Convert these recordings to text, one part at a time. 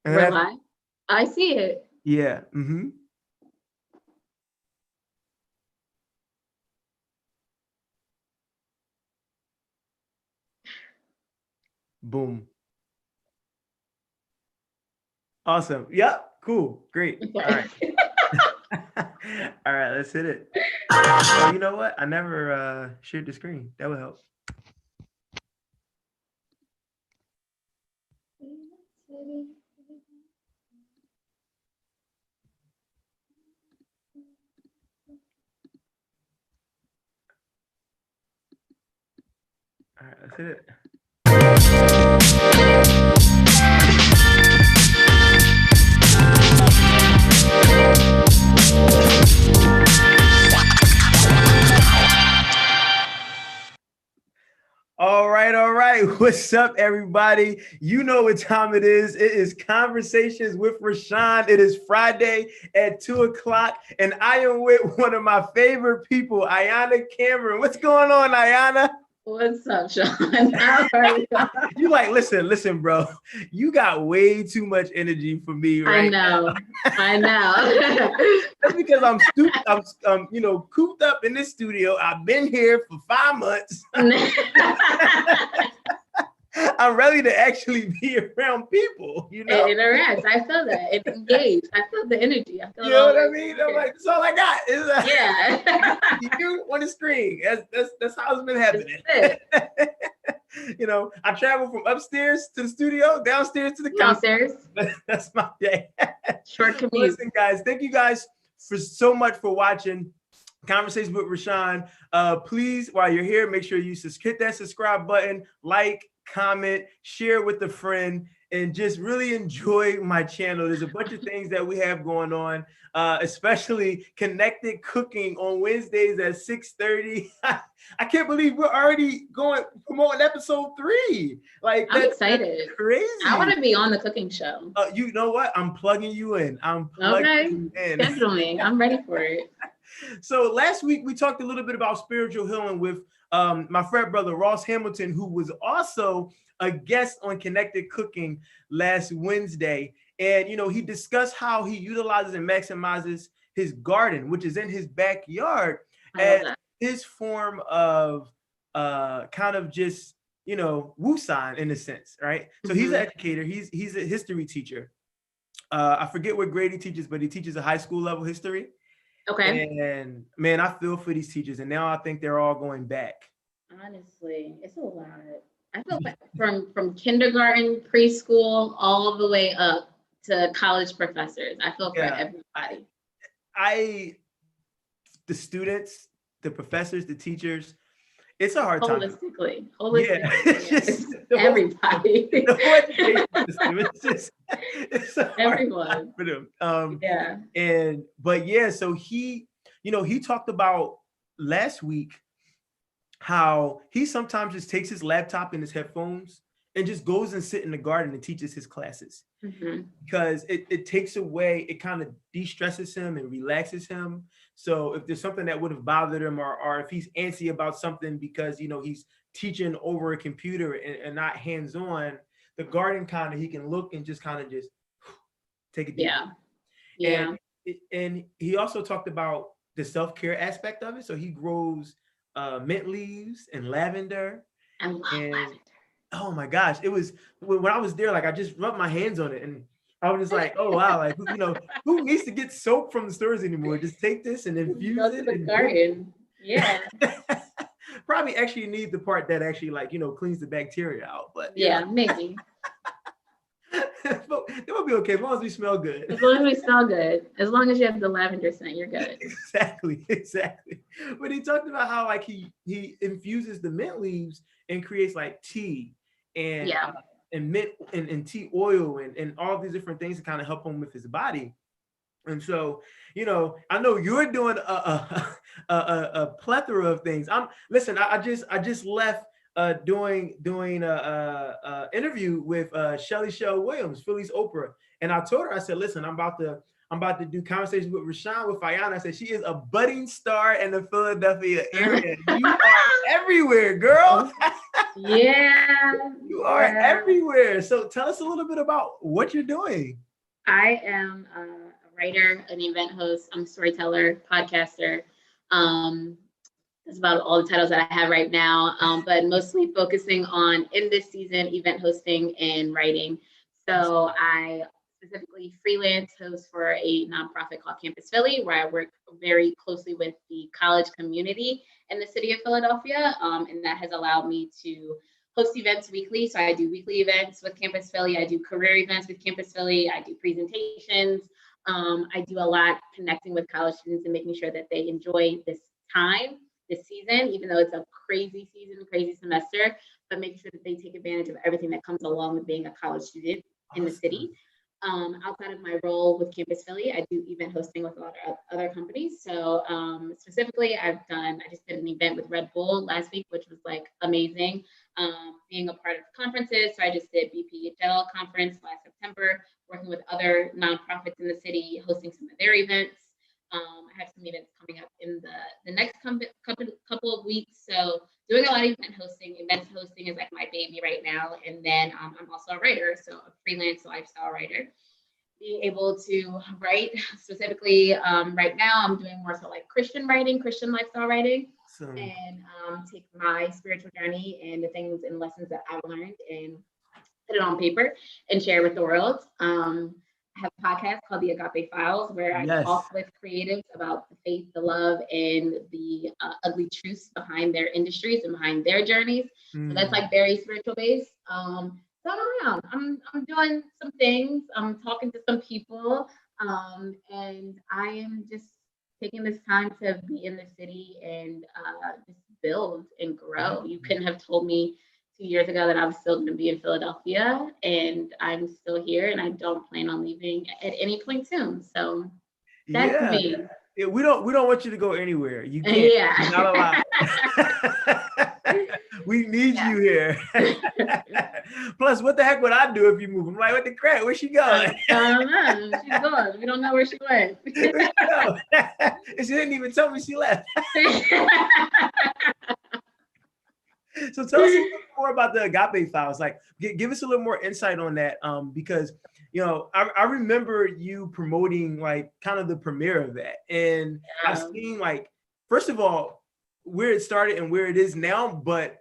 And We're live. I see it. yeah. Mm-hmm. Boom. Awesome. Yep. Cool. Great. All Okay. right. All right. Let's hit it. Oh, you know what? I never shared the screen. That would help. All right. Let's hit it. All right, all right. What's up, everybody? You know what time it is. It is Conversations with Rashon. It is Friday at 2:00, and I am with one of my favorite people, Ayana Cameron. What's going on, Ayana? What's up, Sean? How are you? You like, listen, bro. You got way too much energy for me I right know. I know. That's because I'm stupid. I'm cooped up in this studio. I've been here for 5 months. I'm ready to actually be around people, It interacts. I feel that. It's engaged. I feel the energy. I feel You know what I mean? I'm like, that's all I got. Yeah. You on the screen. That's how it's been happening. I travel from upstairs to the studio, downstairs to the downstairs. That's my day. Short commute. Listen, guys, thank you guys for so much for watching Conversations with Rashon. Please, while you're here, make sure you hit that subscribe button, like, comment, share with a friend, and just really enjoy my channel. There's a bunch of things that we have going on, especially connected cooking on Wednesdays at 6:30. I can't believe we're already promoting episode 3. Like, I'm excited. That's crazy. I want to be on the cooking show. You know what? I'm plugging you in. You in. Schedule me. I'm ready for it. So last week we talked a little bit about spiritual healing with my friend brother Ross Hamilton, who was also a guest on Connected Cooking last Wednesday. And he discussed how he utilizes and maximizes his garden, which is in his backyard, as his form of kind of just woosah in a sense, right? So he's an educator. He's a history teacher. I forget what grade he teaches, but he teaches a high school level history. Okay. And man, I feel for these teachers, and now I think they're all going back. Honestly, it's a lot. I feel like from kindergarten, preschool, all the way up to college professors. I feel for everybody. The students, the professors, the teachers, it's a hard time. Holistically. Yeah. It's just everybody. The whole education system, it's a everyone for them. So he talked about last week how he sometimes just takes his laptop and his headphones and just goes and sit in the garden and teaches his classes, because it takes away, it kind of de-stresses him and relaxes him. So if there's something that would have bothered him, or if he's antsy about something because he's teaching over a computer and not hands-on, the garden he can look and just take a deep breath. And he also talked about the self-care aspect of it. So he grows mint leaves and lavender. I love lavender. Oh my gosh, it was when I was there, like I just rubbed my hands on it and I was just like, oh wow, like who needs to get soap from the stores anymore? Just take this and infuse it in the garden. Yeah. Probably actually need the part that actually cleans the bacteria out, but maybe. But it will be okay as long as we smell good. As long as we smell good. As long as you have the lavender scent, you're good. Exactly. But he talked about how he infuses the mint leaves and creates tea and mint and tea oil and all these different things to kind of help him with his body. And so, I know you're doing a plethora of things. I just left doing a interview with Shelly Shell Williams, Philly's Oprah, and I told her, I said, listen, I'm about to do conversations with Rashon with Fayana. I said she is a budding star in the Philadelphia area. You are everywhere, girl. Yeah. You are everywhere. So tell us a little bit about what you're doing. I am a writer, an event host, I'm a storyteller, podcaster. That's about all the titles that I have right now, but mostly focusing on, in this season, event hosting and writing. So I specifically freelance host for a nonprofit called Campus Philly, where I work very closely with the college community in the city of Philadelphia, and that has allowed me to host events weekly. So I do weekly events with Campus Philly. I do career events with Campus Philly. I do presentations. I do a lot connecting with college students and making sure that they enjoy this time, this season, even though it's a crazy season, crazy semester, but making sure that they take advantage of everything that comes along with being a college student in the city. Outside of my role with Campus Philly, I do event hosting with a lot of other companies. So specifically, I just did an event with Red Bull last week, which was like amazing. Being a part of conferences. So I just did BPHL conference last September, working with other nonprofits in the city, hosting some of their events. I have some events coming up in the next couple of weeks. So doing a lot of event hosting. Events hosting is like my baby right now. And then I'm also a writer, so a freelance lifestyle writer. Being able to write specifically right now, I'm doing more so like Christian writing, Christian lifestyle writing, and take my spiritual journey and the things and lessons that I've learned and put it on paper and share with the world. I have a podcast called The Agape Files, where I talk with creatives about the faith, the love, and the ugly truths behind their industries and behind their journeys. So that's like very spiritual based. So I'm around. I'm doing some things. I'm talking to some people, and I am just taking this time to be in the city and just build and grow. You couldn't have told me 2 years ago that I was still going to be in Philadelphia, and I'm still here, and I don't plan on leaving at any point soon. So that's me. Yeah, we don't want you to go anywhere. You can't. Yeah. Not allowed. We need you here. Plus, what the heck would I do if you move? I'm like, what the crap? Where's she going? She's gone. We don't know where she went. Where'd she go? And she didn't even tell me she left. So tell us a little bit more about the Agape Files. Like, give us a little more insight on that, because I remember you promoting like kind of the premiere of that, and I've seen like, first of all, where it started and where it is now, but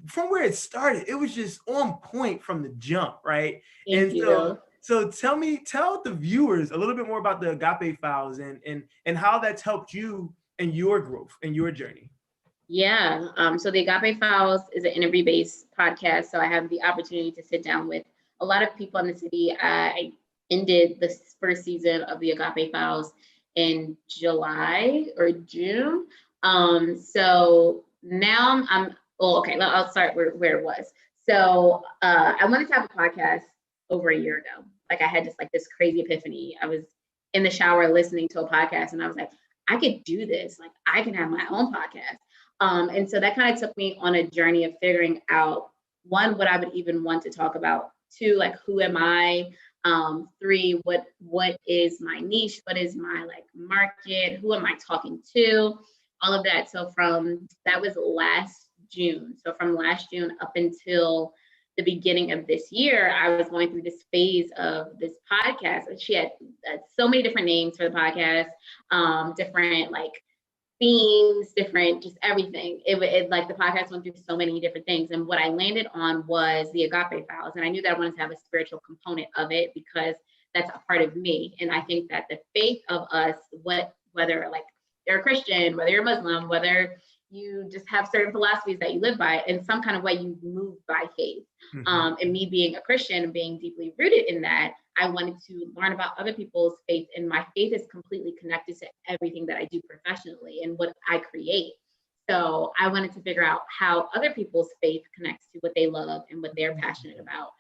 from where it started, it was just on point from the jump, right? Thank you. So tell the viewers a little bit more about the Agape Files and how that's helped you in your growth and your journey. Yeah. So the Agape Files is an interview-based podcast. So I have the opportunity to sit down with a lot of people in the city. I ended the first season of the Agape Files in July or June. So now I'll start where it was. So I wanted to have a podcast over a year ago. Like I had just like this crazy epiphany. I was in the shower listening to a podcast and I was like, I could do this. Like I can have my own podcast. And so that kind of took me on a journey of figuring out, one, what I would even want to talk about, two, like who am I, three, what is my niche, what is my like market, who am I talking to, all of that. So that was last June. So from last June up until the beginning of this year, I was going through this phase of this podcast. She had so many different names for the podcast, different like themes, different, just everything. It like the podcast went through so many different things. And what I landed on was the Agape Files. And I knew that I wanted to have a spiritual component of it because that's a part of me. And I think that the faith of us, whether like you're a Christian, whether you're Muslim, whether you just have certain philosophies that you live by, in some kind of way you move by faith. Mm-hmm. And me being a Christian and being deeply rooted in that, I wanted to learn about other people's faith, and my faith is completely connected to everything that I do professionally and what I create. So I wanted to figure out how other people's faith connects to what they love and what they're passionate about.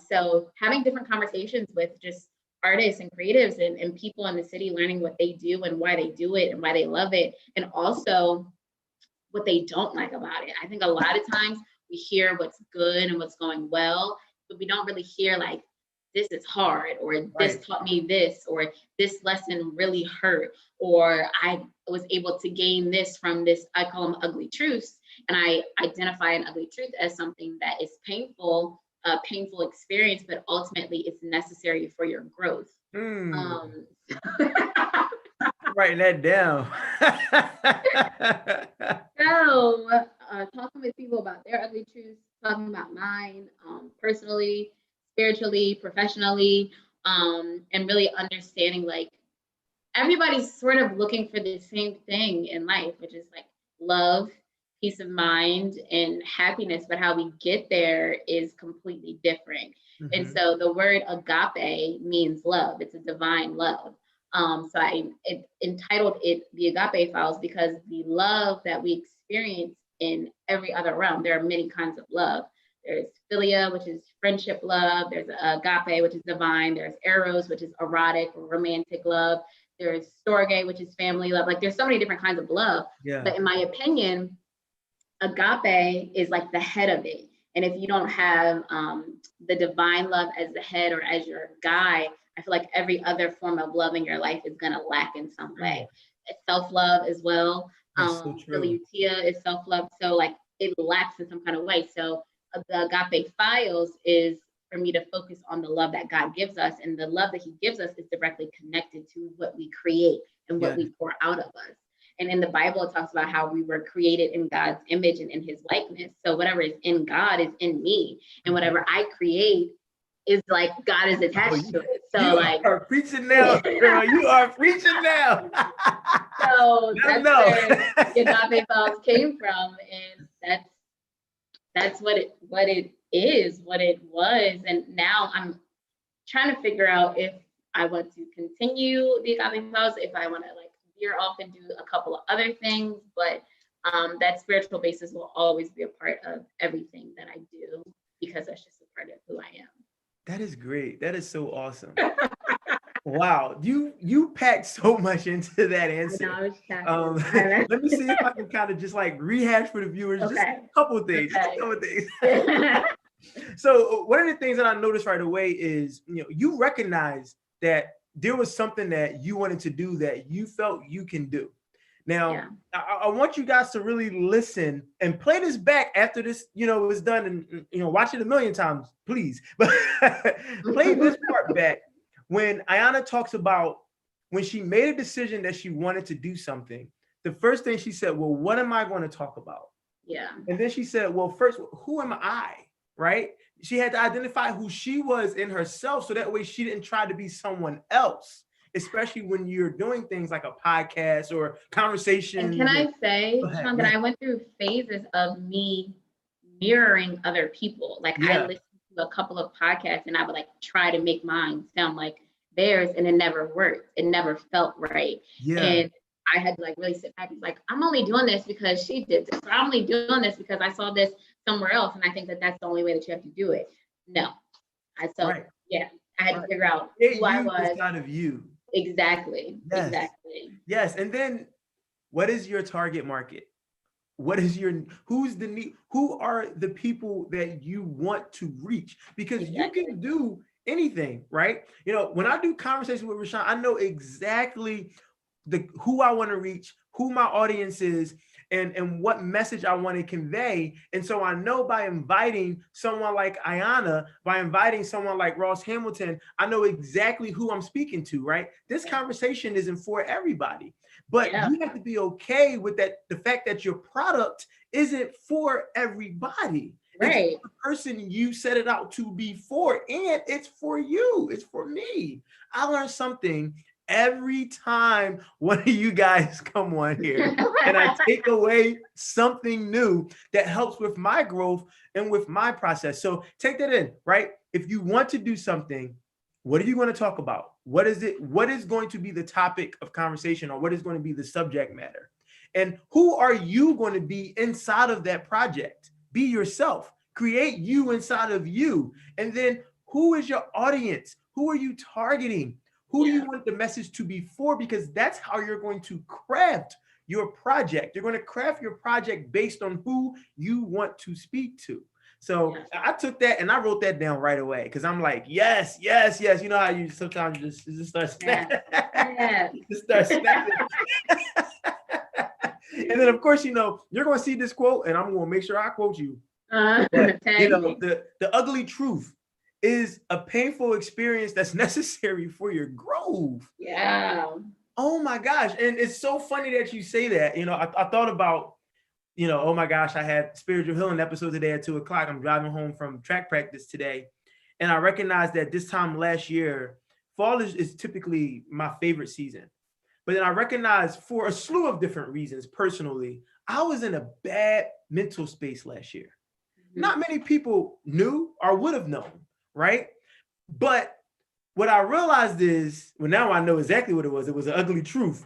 So having different conversations with just artists and creatives and people in the city, learning what they do and why they do it and why they love it. And also what they don't like about it. I think a lot of times we hear what's good and what's going well, but we don't really hear like, this is hard, or this Right. taught me this, or this lesson really hurt, or I was able to gain this from this. I call them ugly truths. And I identify an ugly truth as something that is painful, a painful experience, but ultimately it's necessary for your growth. Um, Writing that down. so talking with people about their ugly truths, talking about mine, personally, spiritually, professionally, and really understanding like everybody's sort of looking for the same thing in life, which is like love, peace of mind, and happiness. But how we get there is completely different. And Mhm. so the word agape means love. It's a divine love. So I entitled it the Agape Files because the love that we experience in every other realm, there are many kinds of love. There's philia, which is friendship love. There's agape, which is divine. There's eros, which is erotic or romantic love. There's storge, which is family love. Like there's so many different kinds of love. Yeah. But in my opinion, agape is like the head of it. And if you don't have the divine love as the head or as your guide, I feel like every other form of love in your life is going to lack in some way. Self-love as well. That's so true. Philia is self-love. So like it lacks in some kind of way. So the Agape Files is for me to focus on the love that God gives us. And the love that he gives us is directly connected to what we create and what we pour out of us. And in the Bible, it talks about how we were created in God's image and in his likeness. So whatever is in God is in me. And whatever I create is like God is attached to it. So you like are preaching now, girl. You are preaching now. So that's where the Agape Files came from. And that's what it is, what it was. And now I'm trying to figure out if I want to continue the Agape Files, if I want to like veer off and do a couple of other things, but that spiritual basis will always be a part of everything that I do because that's just a part of who I am. That is great. That is so awesome. Wow, you packed so much into that answer. Let me see if I can kind of just like rehash for the viewers just a couple of things. So one of the things that I noticed right away is, you recognize that there was something that you wanted to do that you felt you can do. Now, I want you guys to really listen and play this back after this, is done, and watch it a million times, please. But play this part back when Ayana talks about when she made a decision that she wanted to do something. The first thing she said, well, what am I going to talk about? Yeah. And then she said, well, first, who am I? Right? She had to identify who she was in herself, so that way she didn't try to be someone else, especially when you're doing things like a podcast or conversation. And can I say, Sean, that I went through phases of me mirroring other people. Like I listened to a couple of podcasts and I would like try to make mine sound like theirs, and it never worked. It never felt right. And I had to like really sit back and be like, I'm only doing this because she did this, or I'm only doing this because I saw this somewhere else. And I think that that's the only way that you have to do it. No. I had to figure out who I was. Inside of you. Exactly. Yes. Exactly. Yes. And then what is your target market? Who are the people that you want to reach? Because you can do anything, right? When I do conversations with Rashon, I know exactly who I want to reach, who my audience is, and what message I want to convey. And so I know by inviting someone like Ayana, by inviting someone like Ross Hamilton, I know exactly who I'm speaking to, right? This conversation isn't for everybody, but you have to be okay with that, the fact that your product isn't for everybody. Right. It's for the person you set it out to be for, and it's for you. It's for me. I learned something every time one of you guys come on here, and I take away something new that helps with my growth and with my process. So take that in, right? If you want to do something, what are you going to talk about? What is it? What is going to be the topic of conversation, or what is going to be the subject matter? And who are you going to be inside of that project? Be yourself. Create you inside of you. And then who is your audience? Who are you targeting? Who do you want the message to be for? Because that's how you're going to craft your project. You're going to craft your project based on who you want to speak to. So I took that and I wrote that down right away because I'm like, yes, yes, yes. You know how you sometimes you just start snapping. You just start snapping. And then, of course, you know, you're going to see this quote and I'm going to make sure I quote you. But, you know, the ugly truth is a painful experience that's necessary for your growth. Yeah. Oh my gosh. And it's so funny that you say that. You know, I thought about, you know, oh my gosh, I had spiritual healing episode today at 2:00. I'm driving home from track practice today. And I recognized that this time last year, fall is typically my favorite season. But then I recognized for a slew of different reasons, personally, I was in a bad mental space last year. Not many people knew or would have known, right? But what I realized is, well, now I know exactly what it was. It was an ugly truth.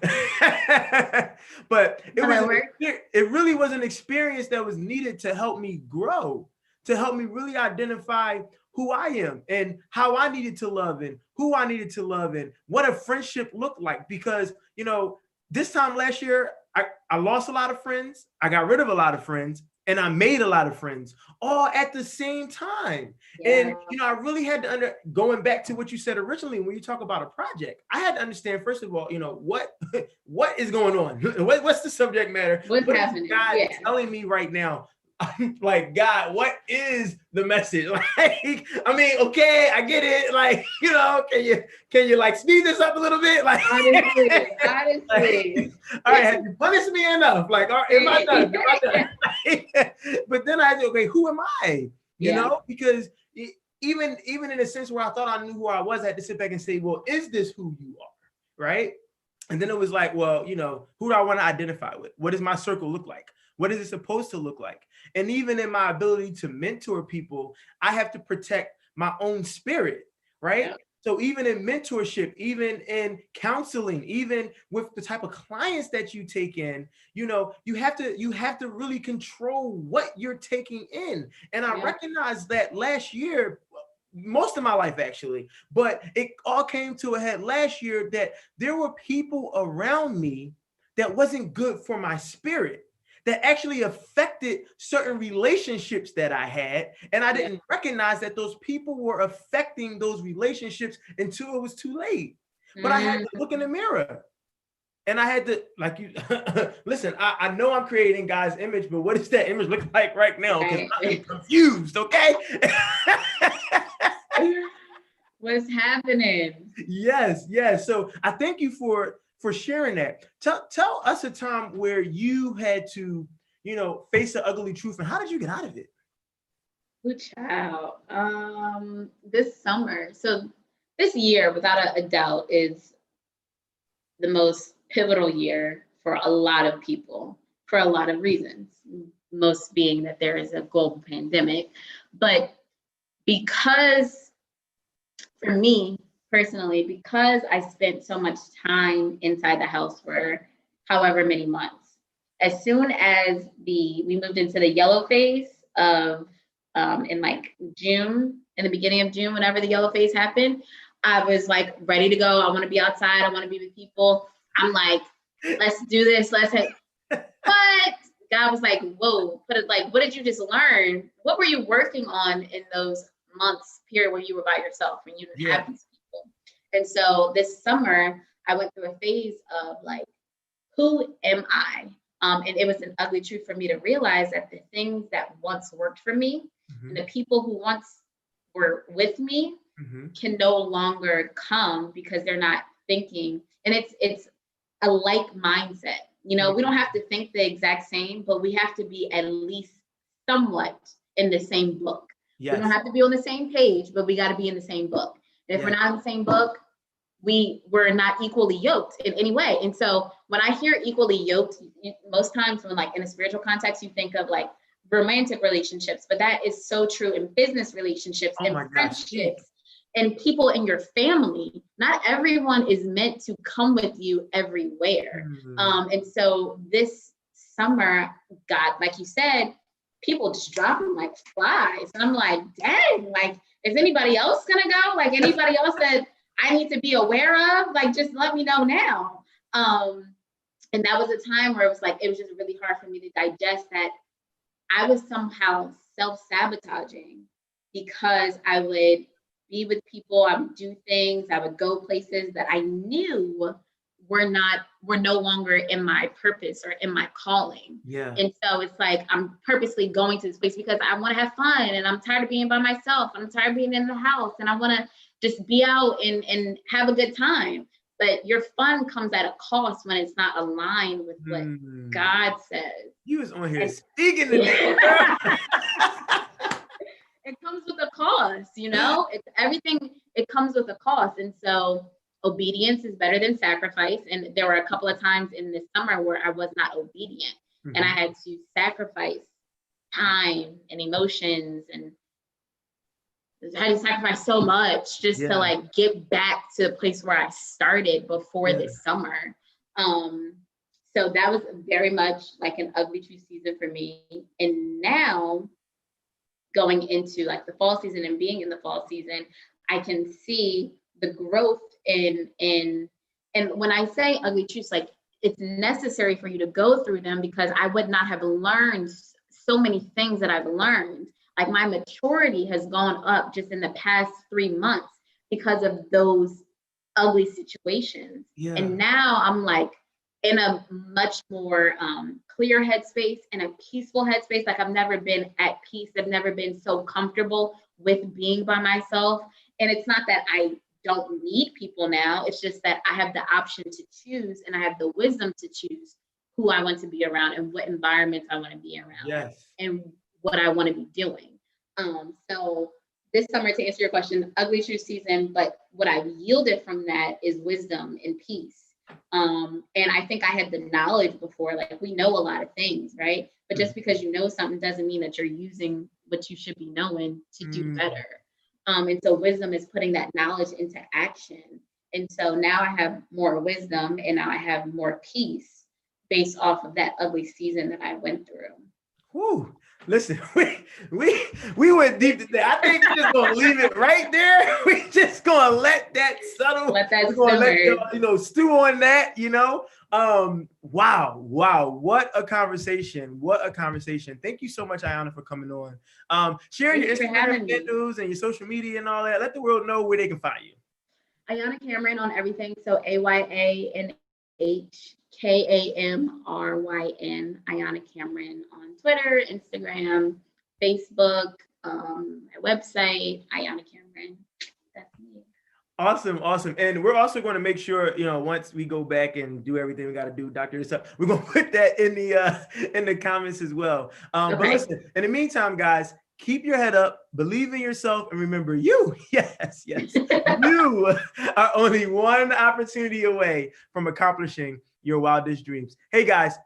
But it really was an experience that was needed to help me grow, to help me really identify who I am and how I needed to love and who I needed to love and what a friendship looked like. Because, you know, this time last year, I lost a lot of friends. I got rid of a lot of friends. And I made a lot of friends all at the same time. Yeah. And, you know, I really had to going back to what you said originally, when you talk about a project, I had to understand, first of all, you know, what is going on? What's the subject matter? What's happening? God telling me right now? I'm like, God, what is the message? Like, I mean, okay, I get it. Like, you know, can you like speed this up a little bit? Like, honestly. Like, all right, have you punished me enough? Like, am I done? Am I done? But then I had to, okay, who am I? You know, because even in a sense where I thought I knew who I was, I had to sit back and say, well, is this who you are? Right. And then it was like, well, you know, who do I want to identify with? What does my circle look like? What is it supposed to look like? And even in my ability to mentor people, I have to protect my own spirit, right? Yeah. So even in mentorship, even in counseling, even with the type of clients that you take in, you know, you have to really control what you're taking in. And I recognized that last year, most of my life actually, but it all came to a head last year that there were people around me that wasn't good for my spirit, that actually affected certain relationships that I had. And I didn't recognize that those people were affecting those relationships until it was too late. But I had to look in the mirror and I had to, like, you listen, I know I'm creating God's image, but what does that image look like right now? Because I'm confused, okay? What's happening? Yes. So I thank you for sharing that. Tell us a time where you had to, you know, face the ugly truth, and how did you get out of it? Good child. This summer, so this year, without a doubt, is the most pivotal year for a lot of people for a lot of reasons. Most being that there is a global pandemic, but because for me, personally, because I spent so much time inside the house for however many months, as soon as we moved into the yellow phase of in like June, in the beginning of June, whenever the yellow phase happened, I was like ready to go. I want to be outside. I want to be with people. I'm like, let's do this. But God was like, whoa, but it's like, what did you just learn? What were you working on in those months period where you were by yourself, when you didn't have these people? And so this summer I went through a phase of like, who am I? And it was an ugly truth for me to realize that the things that once worked for me and the people who once were with me can no longer come because they're not thinking. And it's a like mindset. You know, we don't have to think the exact same, but we have to be at least somewhat in the same book. Yes. We don't have to be on the same page, but we got to be in the same book. And if we're not in the same book, we're not equally yoked in any way. And so when I hear equally yoked, most times when like in a spiritual context, you think of like romantic relationships, but that is so true in business relationships and friendships and people in your family. Not everyone is meant to come with you everywhere. And so this summer, God, like you said, people just dropping like flies. And I'm like, dang, like, is anybody else gonna go? Like anybody else that I need to be aware of? Like, just let me know now. And that was a time where it was just really hard for me to digest that I was somehow self-sabotaging because I would be with people, I would do things, I would go places that I knew were no longer in my purpose or in my calling. Yeah. And so it's like I'm purposely going to this place because I want to have fun and I'm tired of being by myself. I'm tired of being in the house and I want to just be out and have a good time. But your fun comes at a cost when it's not aligned with what God says. You was on here speaking today, girl. It comes with a cost, it comes with a cost. And so obedience is better than sacrifice. And there were a couple of times in this summer where I was not obedient and I had to sacrifice time and emotions, and I had to sacrifice so much just to like get back to the place where I started before this summer. So that was very much like an ugly truth season for me. And now going into like the fall season and being in the fall season, I can see the growth in and when I say ugly truths, like it's necessary for you to go through them because I would not have learned so many things that I've learned. Like my maturity has gone up just in the past 3 months because of those ugly situations. Yeah. And now I'm like in a much more clear headspace, in a peaceful headspace. Like I've never been at peace. I've never been so comfortable with being by myself. And it's not that I don't need people now. It's just that I have the option to choose and I have the wisdom to choose who I want to be around and what environments I want to be around. Yes. And what I want to be doing. So this summer, to answer your question, ugly truth season, but what I've yielded from that is wisdom and peace. And I think I had the knowledge before, like we know a lot of things, right? But just because you know something doesn't mean that you're using what you should be knowing to do better. And so wisdom is putting that knowledge into action. And so now I have more wisdom and now I have more peace based off of that ugly season that I went through. Whew. Listen, we went deep today. I think we're just gonna leave it right there. We just gonna let that settle. Let that simmer. Stew on that. Wow, what a conversation! What a conversation! Thank you so much, Ayana, for coming on. Sharing your Instagram handles and your social media and all that. Let the world know where they can find you. Ayana Cameron on everything. So AYANH. KAMRYN, Ayana Cameron on Twitter, Instagram, Facebook, my website, Ayana Cameron. That's me. Awesome. And we're also going to make sure, once we go back and do everything we got to do, doctor and stuff, we're going to put that in the comments as well. But listen, in the meantime, guys, keep your head up, believe in yourself, and remember you are only one opportunity away from accomplishing your wildest dreams. Hey guys,